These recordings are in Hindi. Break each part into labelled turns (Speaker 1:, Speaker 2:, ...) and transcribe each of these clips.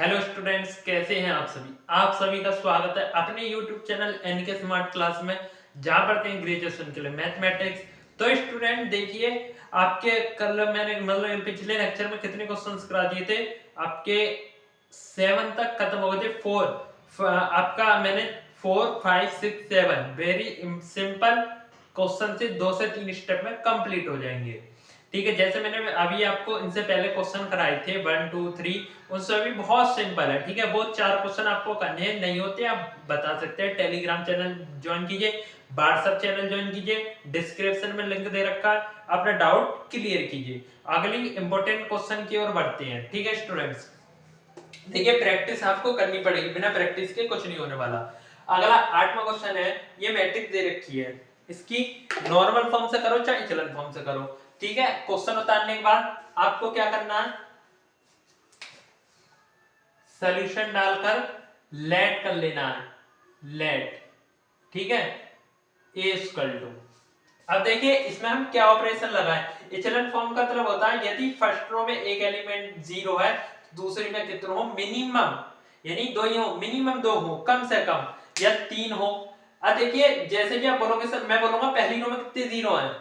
Speaker 1: हेलो स्टूडेंट्स, कैसे हैं आप सभी का स्वागत है अपने YouTube channel NK smart class में, जहां पढ़ते हैं ग्रेजुएशन के लिए मैथमेटिक्स। तो स्टूडेंट देखिए, आपके कल मैंने मतलब पिछले लेक्चर में कितने क्वेश्चंस करा दिए थे आपके 7 तक खत्म हो गए थे। 4 आपका मैंने 4 5 6 7 वेरी सिंपल क्वेश्चन से 2 से 3 स्टेप में कंप्लीट हो जाएंगे। ठीक है, जैसे मैंने अभी आपको इनसे पहले क्वेश्चन कराए थे 1 2 3, उनसे भी बहुत सिंपल है। ठीक है, वो 4 क्वेश्चन आपको करने हैं, नहीं होते आप बता सकते हैं। टेलीग्राम चैनल ज्वाइन कीजिए, व्हाट्सएप चैनल ज्वाइन कीजिए, डिस्क्रिप्शन में लिंक दे रखा है, अपना डाउट क्लियर कीजिए। अगली इंपॉर्टेंट क्वेश्चन की ओर बढ़ते हैं। ठीक है स्टूडेंट्स, देखिए प्रैक्टिस आपको करनी पड़ेगी, बिना प्रैक्टिस के कुछ नहीं होने वाला। अगला 8वां क्वेश्चन है, ये मैट्रिक्स दे रखी है, इसकी नॉर्मल फॉर्म से करो चाहे इचेलन फॉर्म से करो। ठीक है, क्वेश्चन उतारने के बाद आपको क्या करना है, सॉल्यूशन डालकर लेट कर लेना है, लेट। ठीक है, ए इक्वल टू, अब देखिए इसमें हम क्या ऑपरेशन लगाएं। इचेलन फॉर्म का मतलब होता है यदि फर्स्ट रो में एक एलिमेंट जीरो है, दूसरी में कितने हो, मिनिमम यानी दो ही हो, मिनिमम दो हो, कम से कम या तीन हो। अब देखिए जैसे कि आप बोलोगे सर, मैं बोलूंगा पहली रो में कितने जीरो हैं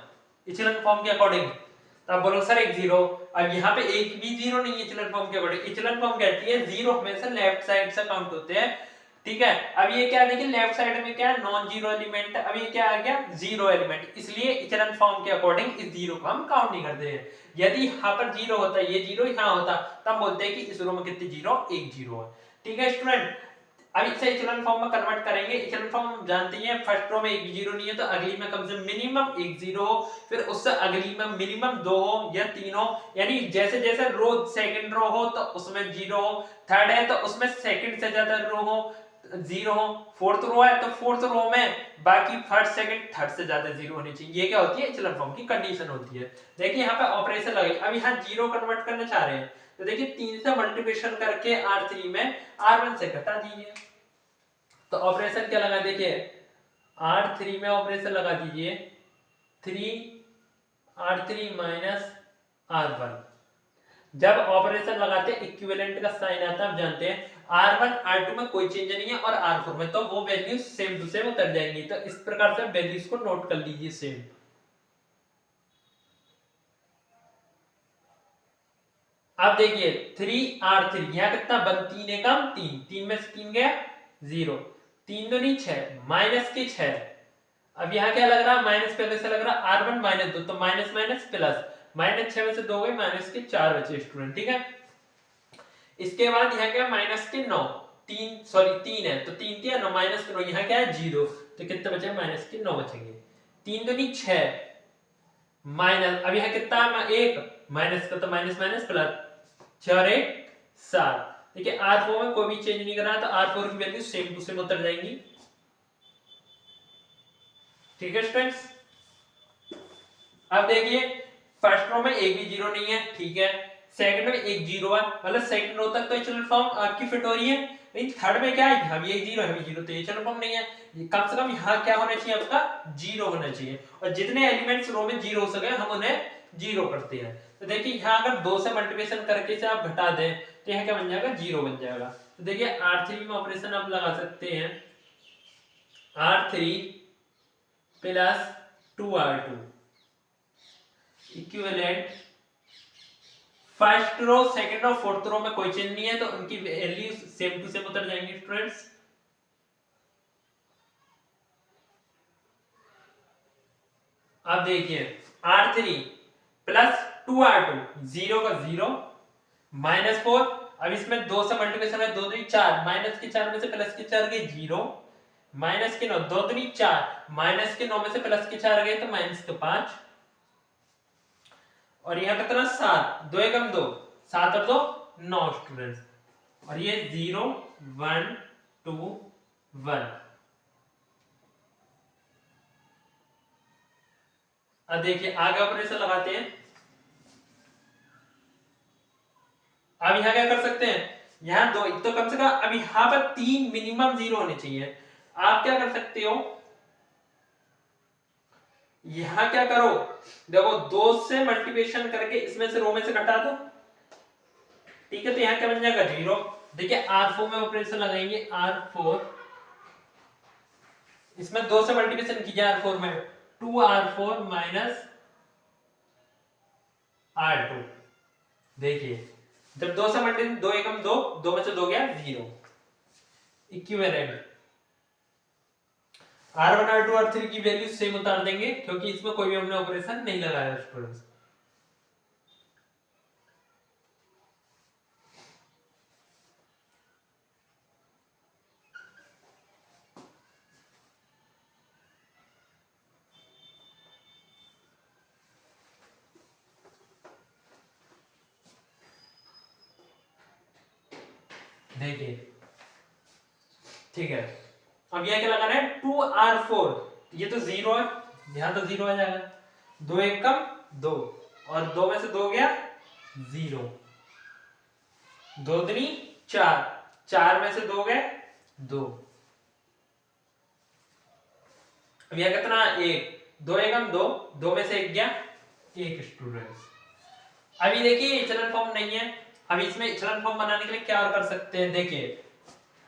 Speaker 1: इचेलन फॉर्म के अकॉर्डिंग, तो आप बोलोगे सर एक जीरो। अब यहाँ पे एक भी जीरो नहीं है इचेलन फॉर्म के अकॉर्डिंग। इचेलन फॉर्म कहती है जीरो हमेशा लेफ्ट साइड से काउंट होते हैं। ठीक है, अब ये क्या, देखिए लेफ्ट साइड में क्या है, नॉन जीरो एलिमेंट, अब ये क्या आ गया, जीरो एलिमेंट, इसलिए इचेलन फॉर्म के अकॉर्डिंग इस जीरो को हम काउंट नहीं करते हैं। यदि यहाँ पर जीरो होता, ये जीरो यहाँ होता, तब बोलते हैं कि इस रो में कितने जीरो, एक जीरो है। ठीक है स्टूडेंट, अब इसे इचेलन फॉर्म में कन्वर्ट करेंगे। इचेलन फॉर्म जानते हैं, फर्स्ट रो में एक भी जीरो नहीं है तो अगली में कम से मिनिमम एक जीरो हो, फिर उससे अगली में मिनिमम दो हो या तीन हो, यानी जैसे जैसे रो सेकंड रो हो तो उसमें जीरो हो, थर्ड है तो उसमें सेकंड से ज्यादा रो हो जीरो हो, फोर्थ रो है तो फोर्थ रो में बाकी फर्स्ट सेकंड थर्ड से ज्यादा जीरो होनी चाहिए। ये क्या होती है, इचेलन फॉर्म की कंडीशन होती है। देखिए यहाँ पे ऑपरेशन लगे, अब यहाँ जीरो कन्वर्ट करना चाह रहे हैं तो देखिए 3 से मल्टीप्लिकेशन करके R3 में R1 से घटा दीजिए, तो ऑपरेशन क्या लगा, देखिए R3 में ऑपरेशन लगा दीजिए 3R3 माइनस R1। जब ऑपरेशन लगाते हैं इक्विवेलेंट का साइन आता है, आप जानते हैं R1 R2 में कोई चेंज नहीं है और R4 में तो वो वैल्यू सेम टू सेम उतर जाएंगी। तो इस प्रकार से वैल्यूज को नोट कर लीजिए सेम। अब देखिए 3R3 यहाँ कितना बन, 3 एकम 3, 3 में से 3 गया 0, 3 दूनी 6 माइनस के 6। अब यहाँ क्या लग रहा है, माइनस पहले से लग रहा है R1 माइनस 2, तो माइनस माइनस प्लस, माइनस 6 में से 2 गए, माइनस के 4 बचे स्टूडेंट। ठीक है, इसके बाद यहाँ क्या, माइनस के 9, 3 सॉरी 3 है तो 3 क्या 9, माइनस के 9, यहाँ क्या है 0, तो कितने बचे, माइनस के 9 बचेंगे। 3 दूनी 6 माइनस, अब यहाँ कितना 1 माइनस का तो माइनस माइनस प्लस, 4 1 7। देखिए R4 में कोई भी चेंज नहीं कर रहा, तो R4 की वैल्यू सेम टू सेम उतर जाएंगी। ठीक है स्टूडेंट्स, अब देखिए फर्स्ट रो में एक भी जीरो नहीं है, ठीक है, सेकंड में एक जीरो है, मतलब सेकंड रो तक तो इचेलन फॉर्म आपकी फिट हो रही है, लेकिन थर्ड में क्या है, यहाँ भी एक जीरो है, भी जीरो, तो इचेलन फॉर्म नहीं है। कम से कम यहाँ क्या होना चाहिए, आपका जीरो होना चाहिए, और जितने एलिमेंट्स रो में जीरो हो सके हम उन्हें जीरो करते हैं। तो देखिए यहाँ अगर 2 से मल्टीप्लिकेशन करके से आप घटा दें तो यहाँ क्या बन जाएगा, जीरो बन जाएगा। तो देखिए R3 में ऑपरेशन आप लगा सकते हैं, R3 plus 2R2 equivalent, first row second row fourth row में कोई चेंज नहीं है तो उनकी वैल्यू सेम टू सेम उतर जाएंगे स्टूडेंट्स। अब देखिए R3 प्लस 2R2, 0 का 0 माइनस 4, अब इसमें 2 से मल्टीप्लिकेशन है, 2 दूनी 4, माइनस के 4 में से प्लस के 4 गए 0, माइनस के 9, 2 दूनी 4, माइनस के 9 में से प्लस के 4 गए तो माइनस के 5, और यहाँ कितना 7, 2 एकम 2, 7 और 2 9 स्टूडेंट्स, और ये 0 1 2 1। अब देखिए आगे ऑपरेशन लगाते हैं। अब यहाँ क्या कर सकते हैं, यहाँ 2, तो कम से कम अब यहाँ पर 3 मिनिमम 0 होने चाहिए। आप क्या कर सकते हो, यहां क्या करो, देखो 2 से मल्टीप्लिकेशन करके इसमें से रो में से घटा दो, ठीक है, तो यहां क्या बन जाएगा 0, देखिए R4 में ऑपरेशन लगाएंगे, R4 इसमें 2 से मल्टीप्लिकेशन कीजिए R4 में, 2R4 माइनस R2। देखिए जब 2 से मल्टीप्लिकेशन, 2 एकम 2, 2 में से 2 गया 0, इक्विवेलेंट। R1 R2 R3 की वैल्यू सेम उतार देंगे क्योंकि इसमें कोई भी हमने ऑपरेशन नहीं लगाया स्टूडेंट्स। देखिए ठीक है, अब यह क्या लगाना है, 2R4, ये तो 0 है, यहां तो 0 आ जाएगा, 2 एक कम 2, और 2 में से 2 गया 0, 2 दूनी 4, 4 में से 2 गए 2, अब यह कितना 1, 2 एकम 2, 2 में से 1 गया 1 स्टूडेंट्स। अभी देखिए इचलन फॉर्म नहीं है, अभी इसमें इचलन फॉर्म बनाने के लिए क्या और कर सकते हैं, देखिए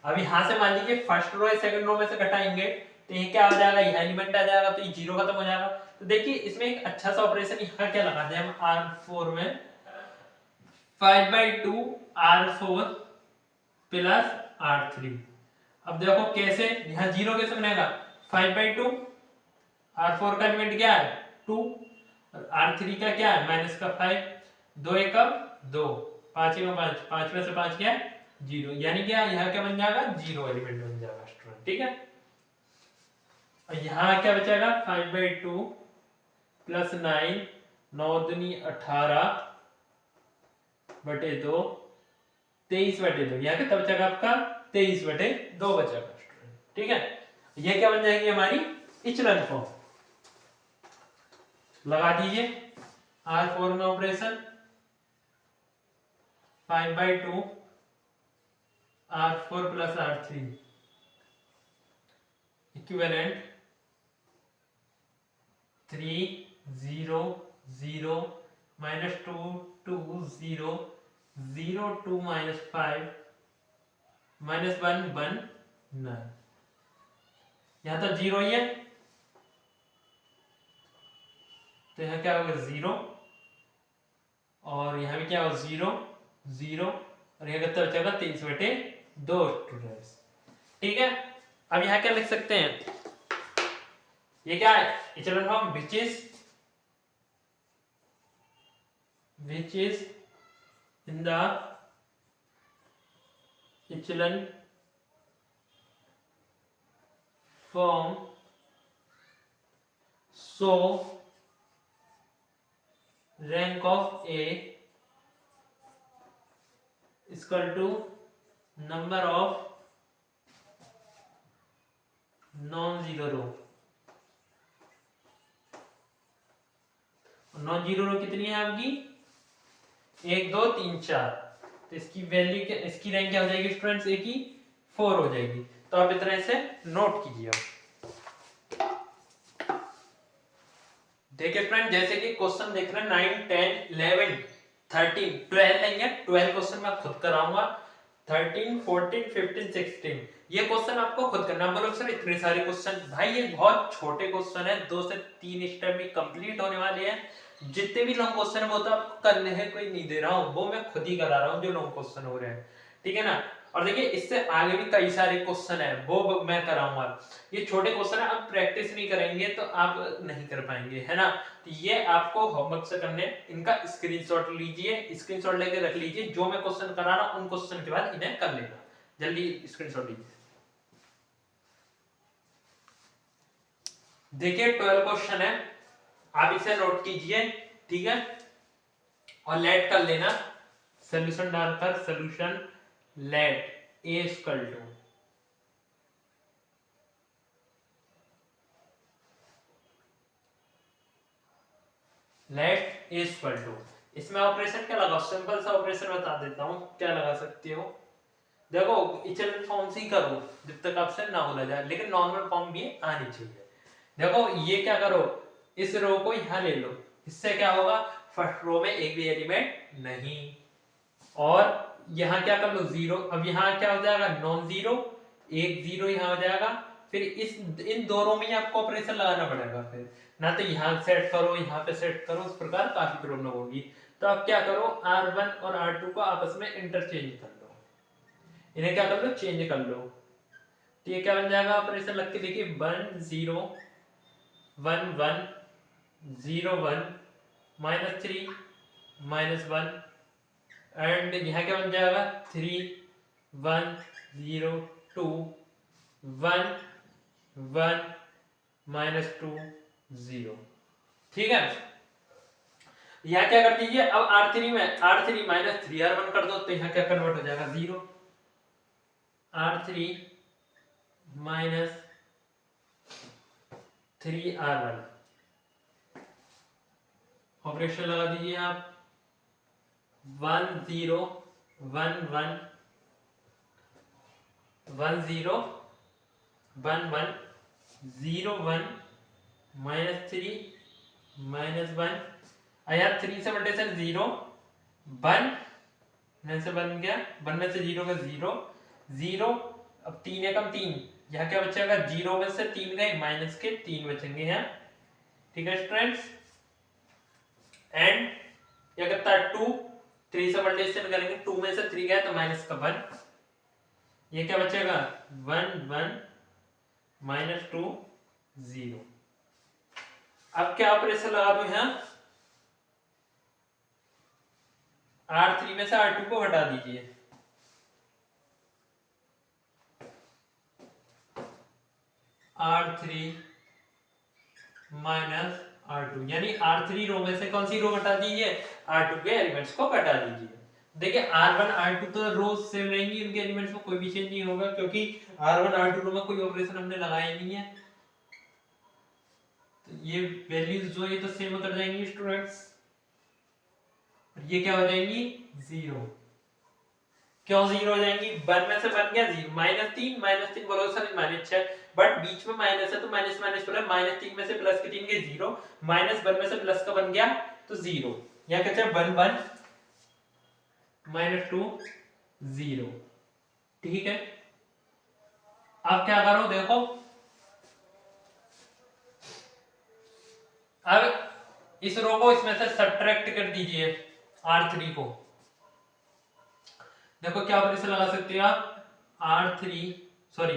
Speaker 1: अब यहां से मान लीजिए फर्स्ट रो सेकंड रो में से घटाएंगे तो ये क्या हो जाएगा, ये एलिमेंट आ जाएगा, तो ये 0 खत्म हो जाएगा। तो देखिए इसमें एक अच्छा सा ऑपरेशन यहाँ क्या लगाते हैं हम, R4 में 5/2 R4 प्लस R3। अब देखो कैसे, यहाँ 0 कैसे बनेगा, 5/2, R4 का एलिमेंट क्या है 2, और R3 का क्या है माइनस का 5, 2 एकम 2, 5 एकम 5, 5 में से 5 क्या है 0, यानी क्या यहाँ क्या बन जाएगा 0 एलिमेंट बन जाएगा स्टूडेंट, ठीक है। और यहाँ क्या बचेगा 5/2 प्लस 9, 9 दूनी 18 बटे 2, 23/2, यहाँ कितना बचेगा आपका 23/2 बचेगा स्टूडेंट, ठीक है। ये क्या बन जाएगी हमारी इचलन फॉर्म, लगा दीजिए R4 में operation 5/2 R4 plus R3 equivalent 3 0 0 minus 2 2 0 0 2 minus 5 minus 1 1 9, यहां तो 0 ही है तो यहाँ क्या होगा 0, और यहाँ भी क्या होगा 0 0, और यहाँ कितना बचेगा 23/2 स्टूडेंट्स, ठीक है। अब यहाँ क्या लिख सकते हैं, ये क्या है इचलन form, which is in the echelon form so rank of A is equal to number of non-zero row। non-zero row कितनी है आपकी 1 2 3 4, तो इसकी वैल्यू क्या, इसकी रैंक क्या हो जाएगी स्टूडेंट्स, ए की 4 हो जाएगी। तो आप इस तरह से नोट कीजिए। देखिए फ्रेंड जैसे कि क्वेश्चन देख रहे हैं 9 10 11 13 12 लेंगे, 12 क्वेश्चन मैं खुद कराऊंगा, 13 14 15 16 ये क्वेश्चन आपको खुद करना। बोलो सर इतने सारे क्वेश्चन, भाई ये बहुत छोटे क्वेश्चन है, 2 से 3 स्टेप में कंप्लीट होने वाले हैं। जितने भी लॉन्ग क्वेश्चन है वो तो आपको करने हैं, कोई नहीं दे रहा हूँ, वो मैं खुद ही करा रहा हूँ जो लॉन्ग क्वेश्चन हो रहे हैं, ठीक है ना। और देखिए इससे आगे भी कई सारे क्वेश्चन है वो मैं कराऊंगा। ये छोटे क्वेश्चन है, आप प्रैक्टिस नहीं करेंगे तो आप नहीं कर पाएंगे, है ना। तो ये आपको होमवर्क से करने, इनका स्क्रीनशॉट लीजिए, स्क्रीनशॉट लेके रख लीजिए, जो मैं क्वेश्चन करा रहा हूं उन क्वेश्चन के बाद इन्हें कर लेना, जल्दी स्क्रीनशॉट लीजिए। देखिए 12 क्वेश्चन है, आप इसे नोट कीजिए, ठीक है, और लेट कर लेना, सॉल्यूशन डालकर solution let A equal to let A equal to, इसमें ऑपरेशन क्या लगा, सिंपल सा ऑपरेशन बता देता हूं क्या लगा सकते हो। देखो इचलन फॉर्म से ही करो जब तक आपसे ना बोला जाए, लेकिन नॉर्मल फॉर्म भी आनी चाहिए। देखो ये क्या करो, इस रो को यहां ले लो, इससे क्या होगा फर्स्ट रो में एक भी एलिमेंट नहीं, और यहाँ क्या कर लो 0, अब यहाँ क्या हो जाएगा नॉन जीरो, एक जीरो यहाँ हो जाएगा। फिर इस इन दोनों में ही आपको ऑपरेशन लगाना पड़ेगा, फिर ना तो यहाँ सेट करो यहाँ पे सेट करो, इस प्रकार काफी प्रॉब्लम होगी। तो आप क्या करो R1 और R2 को आपस में इंटरचेंज कर लो, इन्हें क्या कर लो चेंज कर लो। तो ये क्या बन जाएगा ऑपरेशन लग के देखिए 1 0 1 1 0 1 -3 -1 एंड यहाँ क्या बन जाएगा 3 1 0 2 1 1 -2 0। ठीक है, यहाँ क्या कर दीजिए अब R3 में R3 -3R1 कर दो, तो यहाँ क्या कन्वर्ट हो जाएगा 0, R3 -3R1 ऑपरेशन लगा दीजिए आप 1 0 1 1 1 0 1 1 0 1 -3 -1, यहाँ 3 से मल्टीप्लिकेशन 0 1 में से बन गया 1 में से 0 का 0 0, अब 3 एकम 3, यहाँ क्या बचेगा 0 में से 3 गए माइनस के 3 बचेंगे यहाँ। ठीक है स्टूडेंट्स, एंड क्या करता है 2, 3 से मल्टीप्लिकेशन करेंगे 2 में से 3 गया तो माइनस का 1, ये क्या बचेगा 1 1 -2 0। अब क्या ऑपरेशन लगा दो यहाँ R3 में से R2 को हटा दीजिए, R3 -R2 यानी R3 रो में से कौन सी रो घटा दीजिए R2 के एलिमेंट्स को घटा दीजिए। देखिए R1 R2 तो रो सेम रहेंगी, उनके एलिमेंट्स में कोई भी चेंज नहीं होगा क्योंकि R1 R2 रो में कोई ऑपरेशन हमने लगाया नहीं है, तो ये वैल्यूज जो ये तो सेम उतर जाएंगी स्टूडेंट्स, ये क्या हो जाएंगी 0। क्यों 0 हो जाएंगी 1 में से बन गया 0 -3 बोलो सर -6, बट बीच में माइनस है तो माइनस माइनस प्लस, -3 में से प्लस के 3 के 0 -1 में से प्लस का बन गया तो 0, यहाँ कहते हैं 1 1 -2 0। ठीक है, अब क्या करो देखो, अब इस रो को इसमें से सब्ट्रैक्ट कर दीजिए R3 को, देखो क्या ऑपरेशन लगा सकते हो आप R4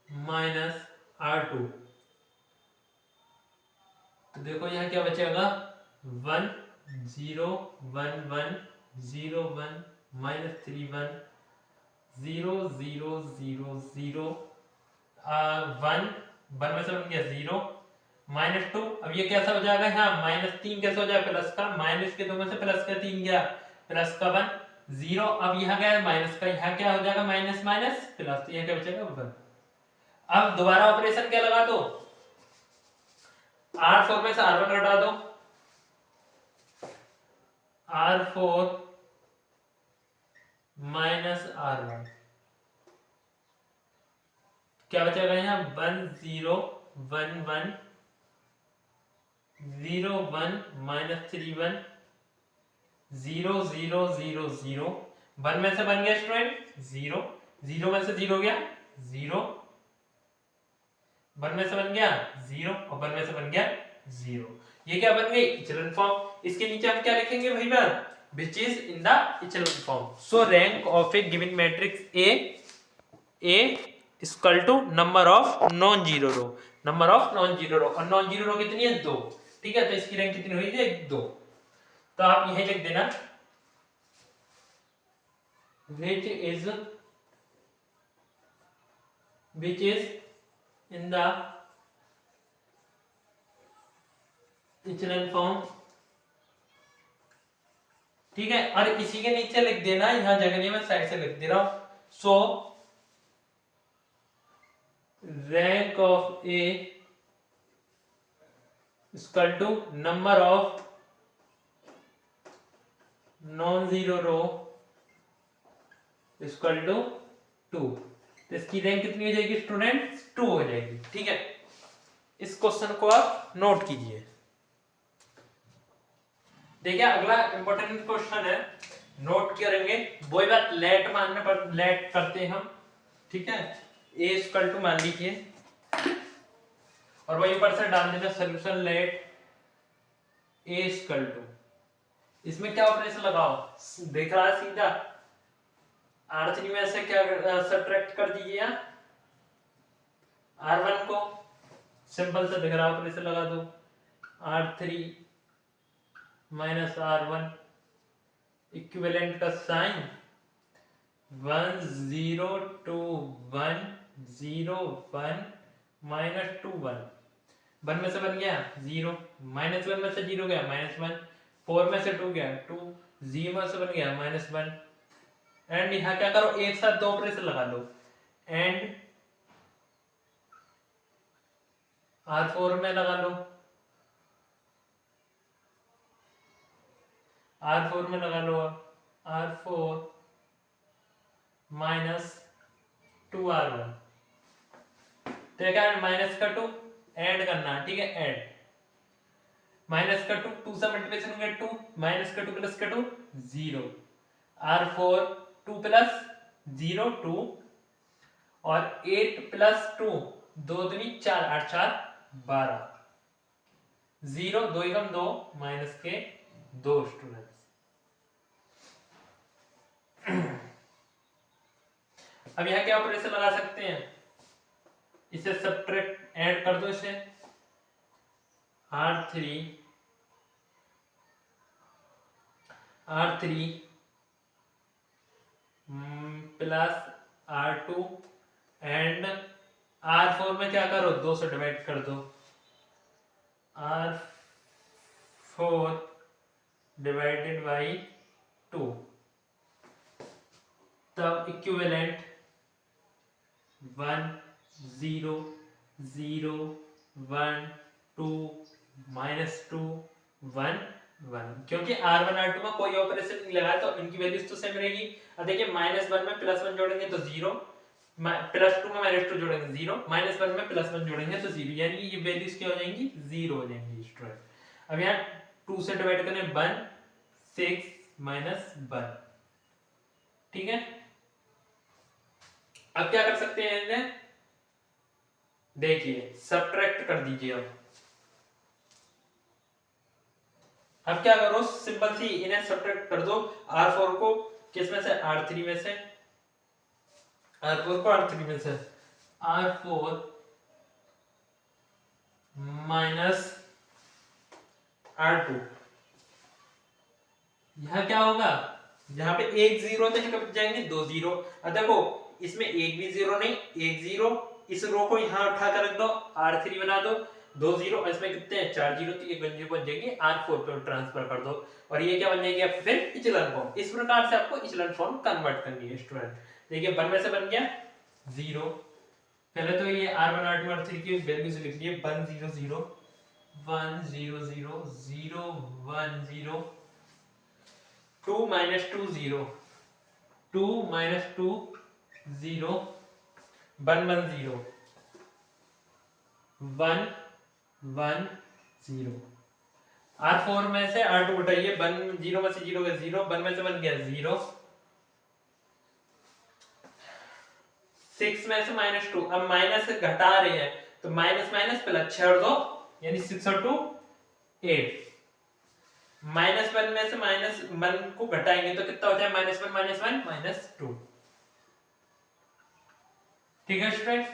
Speaker 1: -R2, तो देखो यहाँ क्या बचेगा 1 0 1 1 0 1 -3 1 0 0 0 0 1 1 में से बन गया 0 -2, अब ये कैसा हो जाएगा यहाँ -3 कैसे हो जाएगा प्लस का, माइनस के 2 में से प्लस का 3 गया प्लस का 1 0, अब यहाँ गया माइनस का, यहाँ क्या हो जाएगा माइनस माइनस प्लस, तो यहाँ क्या बचेगा 1। अब दोबारा ऑपरेशन क्या लगा दो R4 में से R1 घटा दो, R4 -R1 क्या बचेगा यहाँ 1 0 1 1 0 1 -3 1 0 0 0 0, 1 में से बन गया स्टूडेंट 0, 0 में से 0 गया 0, 1 में से बन गया 0 और 1 में से बन गया 0, ये क्या बन गई इचेलॉन फॉर्म। इसके नीचे हम क्या लिखेंगे भाई बात which is in the echelon form, so rank of a given matrix A is equal to number of non zero row, number of non zero row, और non zero row कितनी है 2। ठीक है, तो इसकी रैंक कितनी हुई है 2, तो आप यही लिख देना which is in the echelon form। ठीक है, और इसी के नीचे लिख देना, यहां जगह नहीं मैं साइड से लिख दे रहा हूं, so rank of A equal to number of non zero row equal to 2, तो इसकी रैंक कितनी हो जाएगी स्टूडेंट 2 हो जाएगी। ठीक है, इस क्वेश्चन को आप नोट कीजिए। ठीक है, अगला इंपॉर्टेंट क्वेश्चन है, नोट करेंगे। वही बात लेट मानने पर लेट करते हैं हम, ठीक है। ए इक्वल टू मान लीजिए और वही ऊपर से डाल देना solution let A equal to, इसमें क्या ऑपरेशन लगाओ, देख रहा है सीधा R3 में से क्या सब्ट्रैक्ट कर दीजिए R1 को, सिंपल सा दिख रहा ऑपरेशन लगा दो, R3 माइनस R1 इक्विवेलेंट का साइन 1 0 2 1 0 1 माइनस 2 1, 1 में से बन गया 0, -1 में से 0 गया -1, 4 में से 2 गया 2, 0 में से बन गया -1। एंड यहाँ क्या करो, एक साथ दो ऑपरेशन लगा लो, एंड R4 में लगा लो, R4 में लगा लो, R4 माइनस 2R1, तो क्या है माइनस का 2 ऐड करना है, ठीक है, ऐड माइनस का 2 2 से मल्टीप्लिकेशन हो गया 2, माइनस का 2 प्लस का 2 0, R4 2 प्लस 0 2 और 8 प्लस 2 2 दूनी 4 8 4 12, 0 2 एकम 2 माइनस के 2 स्टूडेंट्स। अब यहाँ क्या ऑपरेशन लगा सकते हैं, इसे सब्ट्रैक्ट ऐड कर दो, इसे R3 plus R2 and R4 में क्या करो, 2 से डिवाइड कर दो, R4 डिवाइडेड बाई 2, तब इक्विवेलेंट 1 0 0 1 2 -2 1 1, क्योंकि R1 R2 में कोई ऑपरेशन नहीं लगाया तो इनकी वैल्यूज तो सेम रहेगी। अब देखिए -1 में +1 जोड़ेंगे तो 0, +2 में -2 जोड़ेंगे 0, -1 में +1 जोड़ेंगे तो 0, यानी ये वैल्यूज क्या हो जाएंगी, 0 हो जाएंगी स्टूडेंट। अब यहाँ 2 से डिवाइड करने 1 6 -1, ठीक है। अब क्या कर सकते हैं इन्हें, देखिए सब्ट्रैक्ट कर दीजिए। अब क्या करो, सिंपल सी इन्हें सब्ट्रैक्ट कर दो, R4 को किस में से, R3 में से, R4 को R3 में से, R4 माइनस R2, यहां क्या होगा, यहाँ पे एक 0 तो कब जाएंगे 2 0। अब देखो इसमें एक भी 0 नहीं, एक 0, इस रो को यहाँ उठा कर रख दो, R3 बना दो, 2 0, इसमें कितने हैं 4 0, तो ये गंजी बन जाएगी, R4 पे ट्रांसफर कर दो और ये क्या बन जाएगी आप फिर इचलन फॉर्म। इस प्रकार से आपको इचलन फॉर्म कन्वर्ट करनी है स्टूडेंट। देखिए 1 में से बन गया 0, पहले तो ये R1 R2 R3 की वैल्यूज लिख लिए, 1 0 0 1 0 0 0 1 0 2 -2 0 2 -2 0 1 1 0 1 1 0। R4 में से R2 उठाइए, 1 0 में से 0 गया 0, 1 में से बन गया 0, 6 में से -2, अब माइनस घटा रहे हैं तो माइनस माइनस प्लस 6 और 2 यानी 6 और 2 8, -1 में से -1 को घटाएंगे तो कितना हो जाए, -1 -2, ठीक है स्टूडेंट।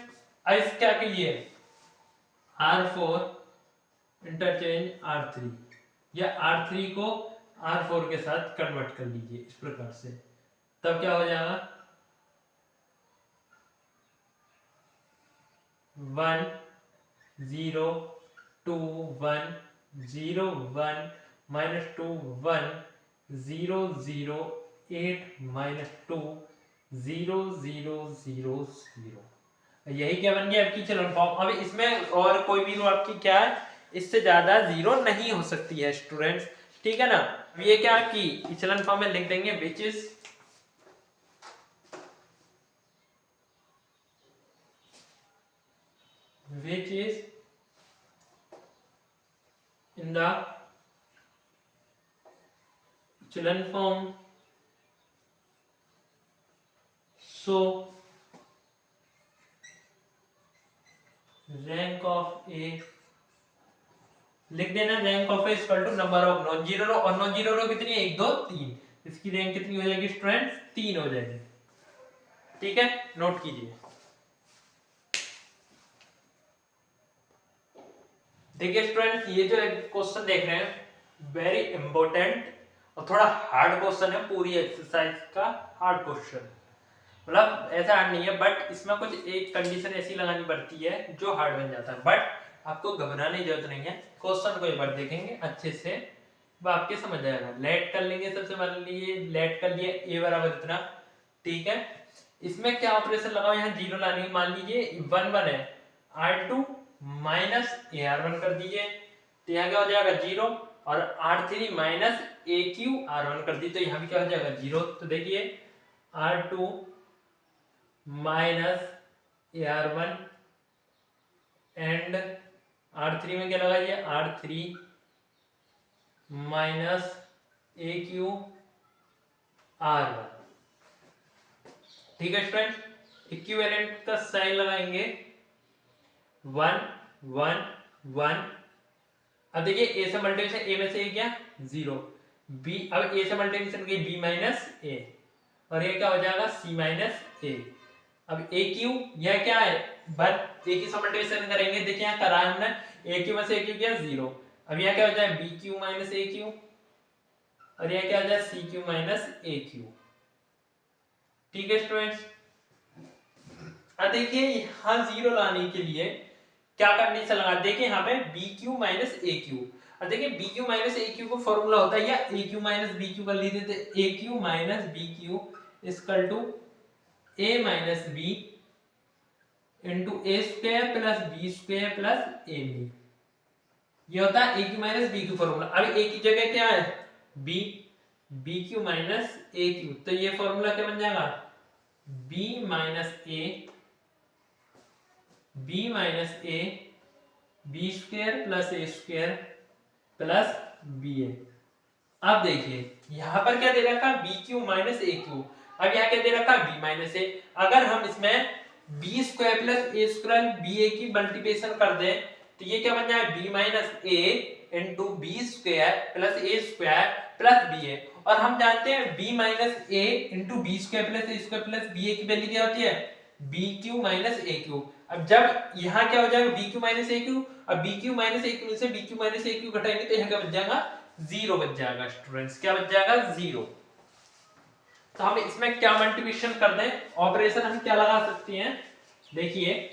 Speaker 1: अब क्या कीजिए, R4 इंटरचेंज R3 या R3 को R4 के साथ कन्वर्ट कर लीजिए इस प्रकार से, तब क्या हो जाएगा 1 0 2 1 0 1 -2 1 0 0 8 -2 0 0 0 0, यही क्या बन गया आपकी इचलन फॉर्म। अब इसमें और कोई भी रो आपकी क्या है, इससे ज्यादा 0 नहीं हो सकती है स्टूडेंट्स, ठीक है ना। ये क्या की इचलन फॉर्म में लिख देंगे which is in the echelon form so rank of A, लिख देना rank of A equal to number of non zero row, और नॉन जीरो रो कितनी है 1 2 3, इसकी रैंक कितनी हो जाएगी स्टूडेंट्स 3 हो जाएगी। ठीक है, नोट कीजिए। देखिए स्टूडेंट्स, ये जो क्वेश्चन देख रहे हैं वेरी इंपॉर्टेंट और थोड़ा हार्ड क्वेश्चन है, पूरी एक्सरसाइज का हार्ड क्वेश्चन, मतलब ऐसा हार्ड नहीं है, बट इसमें कुछ एक कंडीशन ऐसी लगानी पड़ती है जो हार्ड बन जाता है, बट आपको घबराने की जरूरत नहीं है। क्वेश्चन को एक बार देखेंगे अच्छे से, वो आपके समझ आएगा। लेट कर लेंगे, सबसे मान लीजिए लेट कर लिए ए बराबर इतना, ठीक है। इसमें क्या ऑपरेशन लगाओ, यहाँ जीरो लाने की, मान लीजिए 1 1 है, R2 माइनस AR1 कर दीजिए, तो यहाँ क्या हो जाएगा 0, और R3 माइनस AQ/R1 कर दी, तो यहाँ भी क्या हो जाएगा 0। तो देखिए R2 minus AR1 and R3 में क्या लगाइए R3 माइनस AQ/R1। ठीक है स्टूडेंट, इक्विवेलेंट का साइन लगाएंगे 1 1 1। अब देखिए ए से मल्टीप्लिकेशन, ए में से ए क्या 0, बी, अब ए से मल्टीप्लिकेशन की बी माइनस ए, और ये क्या हो जाएगा सी माइनस ए। अब ए क्यू यह क्या है, बट ए की मल्टीप्लिकेशन करेंगे, देखिए यहाँ करा है हमने, ए क्यू में से ए क्यू क्या 0, अब यहाँ क्या हो जाए B cube minus A cube, और यहाँ क्या हो जाए सी क्यू माइनस ए क्यू। ठीक है स्टूडेंट्स, अब देखिए यहाँ 0 लाने के लिए क्या कंडीशन लगा, देखिए यहाँ पे B cube minus A cube, और देखिए B cube minus A cube को फॉर्मूला होता है, या A cube minus B cube कर लीजिए, तो A cube minus B cube equal to A minus B into A square plus B square plus A B, ये होता है A cube minus B cube formula. अब ए की जगह क्या है B, B cube minus A cube, तो ये फॉर्मूला क्या बन जाएगा B minus A, B minus A B square plus A square plus B A. अब देखिए यहां पर क्या दे रखा B cube minus A cube, अब यहाँ क्या दे रखा बी माइनस ए, अगर हम इसमें B square plus A square B ए की मल्टीप्लिकेशन कर दें, तो ये क्या बन जाए B minus A into B square plus A square plus B ए, और हम जानते हैं B minus A into B square plus A square plus B ए की वैल्यू क्या होती है B cube minus A cube. अब जब यहाँ क्या हो जाएगा B cube minus A cube, अब B cube minus A Q से B cube minus A Q घटाएंगे तो यहाँ क्या बच जाएगा 0 बच जाएगा स्टूडेंट्स, क्या बच जाएगा 0। तो हम इसमें क्या मल्टीप्लिकेशन कर दें, ऑपरेशन हम क्या लगा सकते हैं, देखिए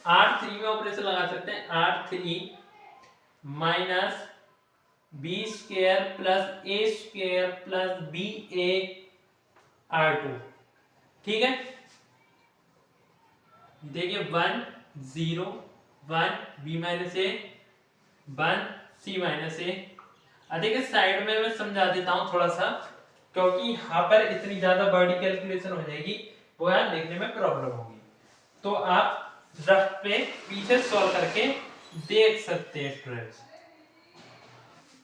Speaker 1: R3 में ऑपरेशन लगा सकते हैं, R3 minus B square plus A square plus B A R2। ठीक है, देखिए 1 0 1 B minus A 1 C minus A. देखिए साइड में मैं समझा देता हूं थोड़ा सा, क्योंकि यहाँ पर इतनी ज्यादा बड़ी कैलकुलेशन हो जाएगी, वो यहाँ लिखने में प्रॉब्लम होगी, तो आप रफ पे पीछे सॉल्व करके देख सकते हैं स्टूडेंट्स।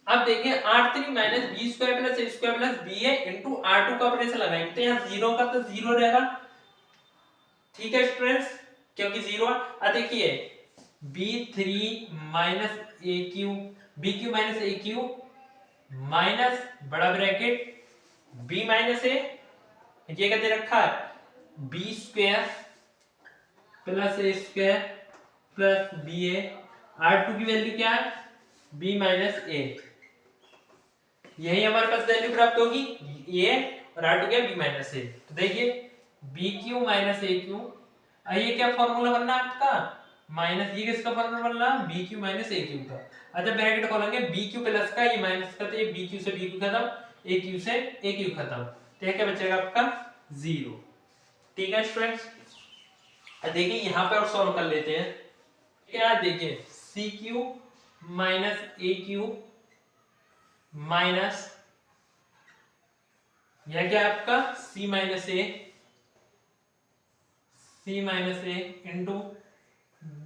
Speaker 1: अब देखिए R3 minus B square plus A square plus B A into R2 का ऑपरेशन लगाएंगे, तो यहाँ 0 का तो 0 रहेगा। ठीक है स्टूडेंट्स, क्योंकि 0 है। देखिए B3 minus A Q, B cube minus A cube minus बड़ा ब्रैकेट b माइनस ए, ये क्या दे रखा है B square plus A square plus B A, R2 की वैल्यू क्या है b माइनस ए, यही हमारे पास वैल्यू प्राप्त होगी ये, और R2 क्या b माइनस ए। तो देखिए B cube minus A Q, ये क्या फॉर्मूला बनना आपका माइनस, ये किसका फॉर्मूला बन रहा B cube minus A Q का। अच्छा ब्रैकेट खोलेंगे बी क्यू प्लस का, ये माइनस का, तो ये बी क्यू से बी क्यू खत्म, ए क्यू से ए क्यू खत्म, तो ये क्या बचेगा आपका 0। ठीक है स्टूडेंट्स, देखिए यहाँ पे और सॉल्व कर लेते हैं। क्या देखिए C cube minus A cube minus यह क्या आपका C minus A into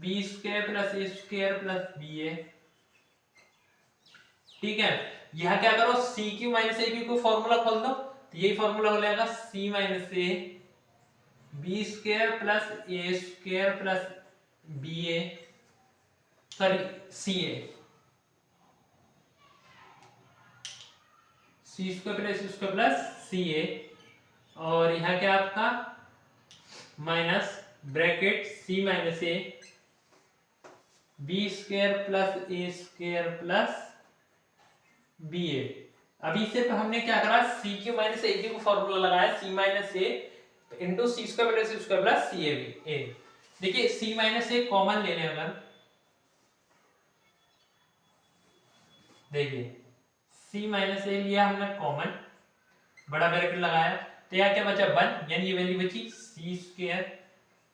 Speaker 1: B square plus A square plus B A. ठीक है, यहाँ क्या करो, C cube minus A cube को फॉर्मूला खोल दो, तो यही फॉर्मूला हो जाएगा C minus A B square plus A square plus B A, sorry C A, C square plus C A, और यहाँ क्या आपका minus bracket C minus A B square plus A square plus B A. अभी सिर्फ हमने क्या करा, C cube minus A cube को फॉर्मूला लगाया, C minus A into C square plus C A B A. देखिए सी माइनस ए कॉमन ले लें अगर, देखिए सी माइनस ए लिया हमने कॉमन, बड़ा ब्रैकेट लगाया, तो यहाँ क्या बचा 1, यानी ये वैल्यू बची सी square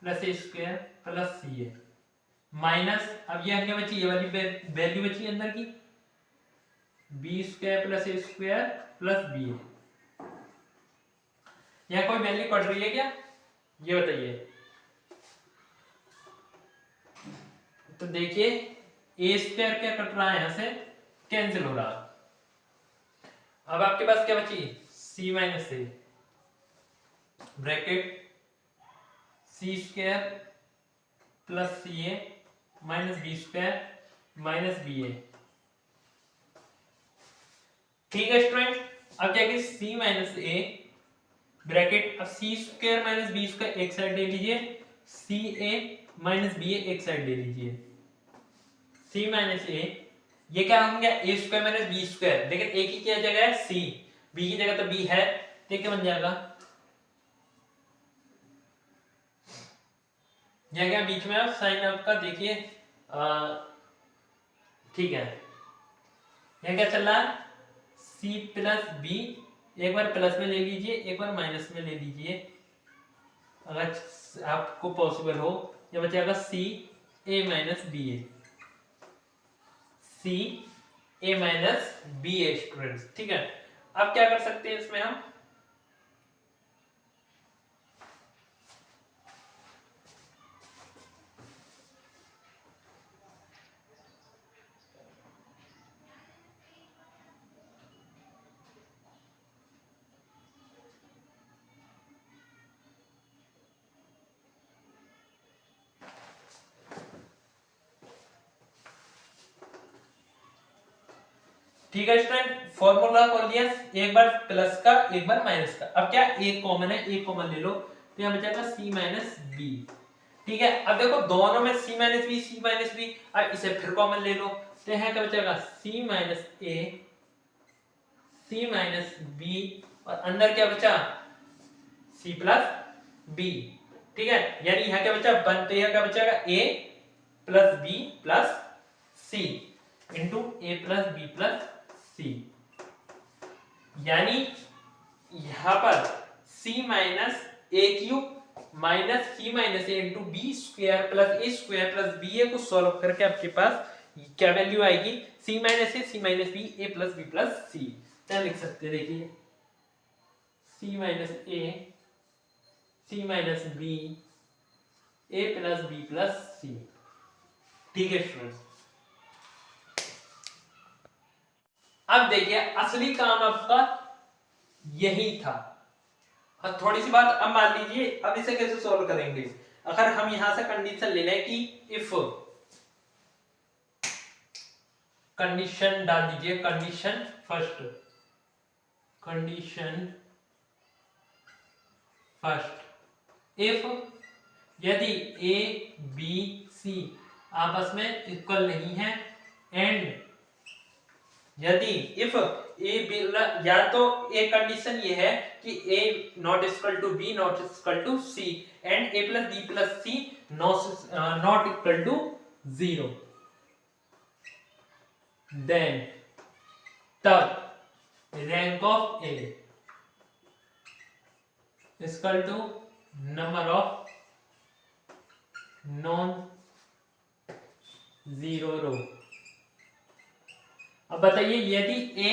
Speaker 1: plus A square plus C A minus, अब ये क्या बची, ये वाली वैल्यू बची अंदर की B square plus A square plus B ए। यहाँ कोई वैल्यू कट रही है क्या, ये बताइए। तो देखिए ए स्क्वायर क्या कट रहा है, यहां से कैंसिल हो रहा। अब आपके पास क्या बची, C minus A bracket C square plus C A minus B square minus B A. ठीक है स्टूडेंट, अब क्या कि सी माइनस ए ब्रैकेट, अब सी स्क्वायर माइनस बी स्क्वायर एक साइड ले लीजिए, सी ए माइनस बी ए एक साइड ले लीजिए, सी माइनस ए, ये क्या हो गया ए स्क्वायर माइनस बी स्क्वायर, लेकिन ए की क्या जगह है सी, बी की जगह तो बी है, तो क्या बन जाएगा, यह क्या बीच में आप साइन आपका देखिए, ठीक है, यह क्या चल रहा है सी प्लस बी, एक बार प्लस में ले लीजिए एक बार माइनस में ले लीजिए, अगर आपको पॉसिबल हो, यह बचेगा सी A minus B A, C A minus B A students. ठीक है, अब क्या कर सकते हैं इसमें हम, ठीक है स्टूडेंट, फॉर्मूला खोल लिया, एक बार प्लस का एक बार माइनस का, अब क्या एक कॉमन है, एक कॉमन ले लो, तो यहां बचेगा सी माइनस बी। ठीक है, अब देखो दोनों में C minus B C minus B, अब इसे फिर कॉमन ले लो, तो यहां क्या बचेगा सी माइनस ए सी माइनस बी, और अंदर क्या बचा सी प्लस बी। ठीक है, यानी यहां क्या बचा 1, तो यहां क्या बचेगा ए प्लस बी प्लस सी इंटू ए प्लस बी प्लस सी, यानी यहां पर सी minus A cube minus C minus A into B square plus A square plus B ए को सॉल्व करके आपके पास क्या वैल्यू आएगी, सी माइनस ए सी माइनस बी ए प्लस बी प्लस सी। क्या लिख सकते हैं, देखिए सी माइनस ए सी माइनस बी ए प्लस बी प्लस सी। ठीक है स्टूडेंट्स, अब देखिए असली काम आपका यही था। हाँ, थोड़ी सी बात अब मान लीजिए, अब इसे कैसे सॉल्व करेंगे, अगर हम यहां से कंडीशन ले लें कि इफ, कंडीशन डाल दीजिए, condition first, condition first, if यदि ए बी सी आपस में इक्वल नहीं है, एंड यदि इफ ए बी, या तो एक कंडीशन ये है कि A not equal to B not equal to C, and A plus B plus C not equal to 0, then तब rank of A equal to number of non zero row. अब बताइए यदि ए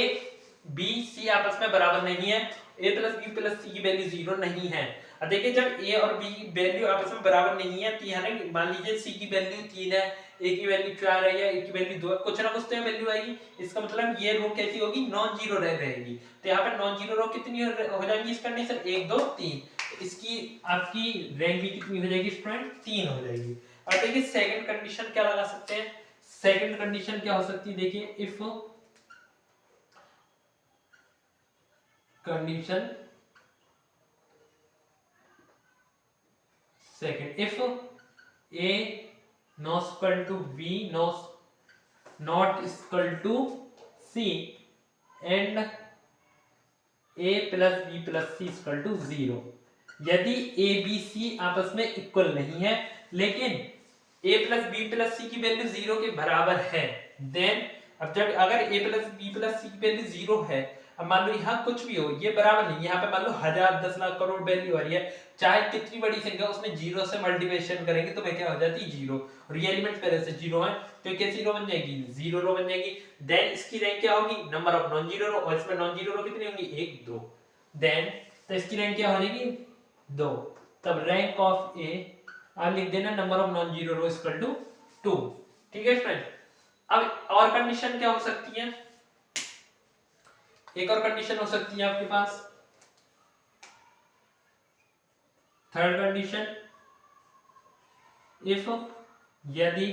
Speaker 1: बी सी आपस में बराबर नहीं है, ए प्लस बी प्लस सी की वैल्यू 0 नहीं है, अब देखिए जब ए और बी की वैल्यू आपस में बराबर नहीं है तो यहाँ ना मान लीजिए सी की वैल्यू 3 है, ए की वैल्यू 4 है या ए की वैल्यू 2 है, कुछ ना कुछ तो वैल्यू आएगी। इसका मतलब ये रो कैसी होगी, नॉन जीरो रहेगी। तो यहाँ पे नॉन जीरो रो कितनी हो जाएगी इस कंडीशन, 1 2 3। इसकी आपकी रैंक भी कितनी हो जाएगी स्टूडेंट, 3 हो जाएगी। अब देखिए सेकंड कंडीशन क्या लगा सकते हैं, सेकंड कंडीशन क्या हो सकती है, देखिए if condition second, if a not equal to b not equal to c and a plus b plus c equal to 0, यदि a b c आपस में इक्वल नहीं है लेकिन a प्लस बी प्लस सी की वैल्यू 0 के बराबर है, देन अब जब अगर a प्लस बी प्लस सी की वैल्यू 0 है, अब मान लो यहाँ कुछ भी हो ये बराबर नहीं, यहाँ पे मान लो 1000 10 लाख करोड़ वैल्यू आ रही है, चाहे कितनी बड़ी संख्या उसमें जीरो से मल्टीप्लिकेशन करेंगे तो वह क्या हो जाती है, जीरो। और ये एलिमेंट पहले से जीरो है तो कैसी रो बन जाएगी, जीरो रो बन जाएगी। देन इसकी रैंक क्या होगी, number of non zero row, और इसमें नॉन जीरो रो कितनी होंगी, 1 2। देन तो इसकी रैंक क्या हो जाएगी, 2। तब रैंक ऑफ ए आप लिख देना number of non zero row equal to 2। ठीक है फ्रेंड। अब और कंडीशन क्या हो सकती है, एक और कंडीशन हो सकती है आपके पास, थर्ड कंडीशन, इफ यदि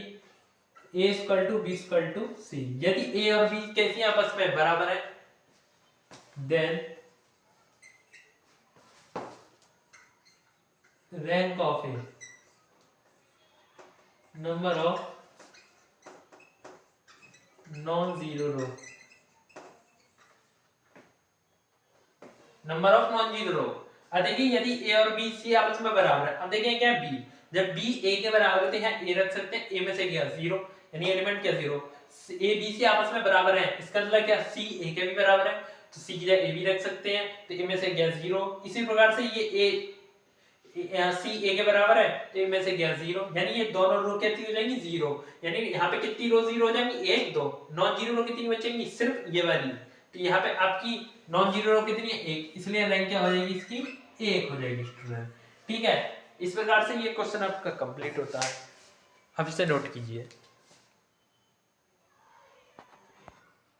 Speaker 1: a equal to B equal to C, यदि a और b कैसी आपस में बराबर है, then rank of A number of non zero row, number of non zero row. अब देखिए यदि ए और बी सी आपस में बराबर है, अब देखिए क्या बी, जब बी ए के बराबर है तो यहाँ ए रख सकते हैं, ए में से क्या जीरो, यानी एलिमेंट क्या जीरो। ए बी सी आपस में बराबर है, इसका मतलब क्या सी ए के भी बराबर है तो सी की जगह ए भी रख सकते हैं, तो ए में से क्या जीरो। इसी प्रकार से ये ए सी ए के बराबर है तो ए में से क्या जीरो, यानी ये दोनों रो कैसी हो जाएंगी, जीरो। यानी यहाँ पे कितनी रो जीरो हो जाएंगी, 1 2। नॉन जीरो रो कितनी बचेंगी, सिर्फ ये वाली। तो यहाँ पे आपकी नॉन जीरो रो कितनी है, 1, इसलिए रैंक क्या हो जाएगी इसकी, 1 हो जाएगी स्टूडेंट। ठीक है, इस प्रकार से ये क्वेश्चन आपका कंप्लीट होता है। अब इसे नोट कीजिए।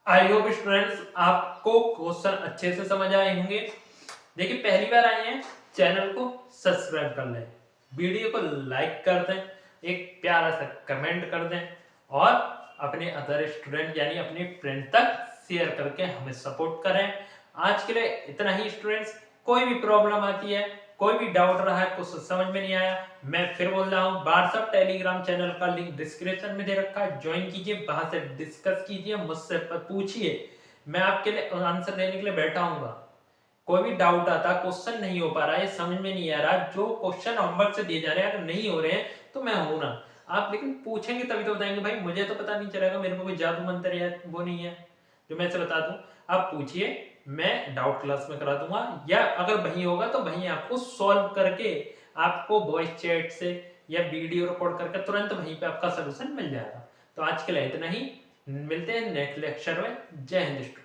Speaker 1: आई होप स्टूडेंट्स आपको क्वेश्चन अच्छे से समझ आए होंगे। देखिए पहली बार आए हैं, चैनल को सब्सक्राइब कर लें, वीडियो को लाइक कर दें, एक प्यारा सा कमेंट कर दें और अपने अदर स्टूडेंट यानी अपने फ्रेंड तक शेयर करके हमें सपोर्ट करें। आज के लिए इतना ही स्टूडेंट्स। कोई भी प्रॉब्लम आती है, कोई भी डाउट रहा है, कुछ समझ में नहीं आया, मैं फिर बोल रहा हूँ, व्हाट्सएप टेलीग्राम चैनल का लिंक डिस्क्रिप्शन में दे रखा है, ज्वाइन कीजिए, वहां से डिस्कस कीजिए, मुझसे पूछिए, मैं आपके लिए आंसर देने के लिए बैठा हूँ। कोई भी डाउट आता, क्वेश्चन नहीं हो पा रहा है, समझ में नहीं आ रहा, जो क्वेश्चन होमवर्क से दिए जा रहे हैं अगर नहीं हो रहे हैं तो मैं हूं ना, आप लेकिन पूछेंगे तभी तो बताएंगे, भाई मुझे तो पता नहीं चलेगा, मेरे को कोई जादू मंत्र या वो नहीं है जो मैं से बता दूं। आप पूछिए, मैं डाउट क्लास में करा दूंगा, या अगर वहीं होगा तो वहीं आपको सॉल्व करके आपको वॉइस चैट से या वीडियो रिकॉर्ड करके तुरंत वहीं पे आपका सोल्यूशन मिल जाएगा। तो आज के लिए इतना ही, मिलते हैं नेक्स्ट लेक्चर में। जय हिंद।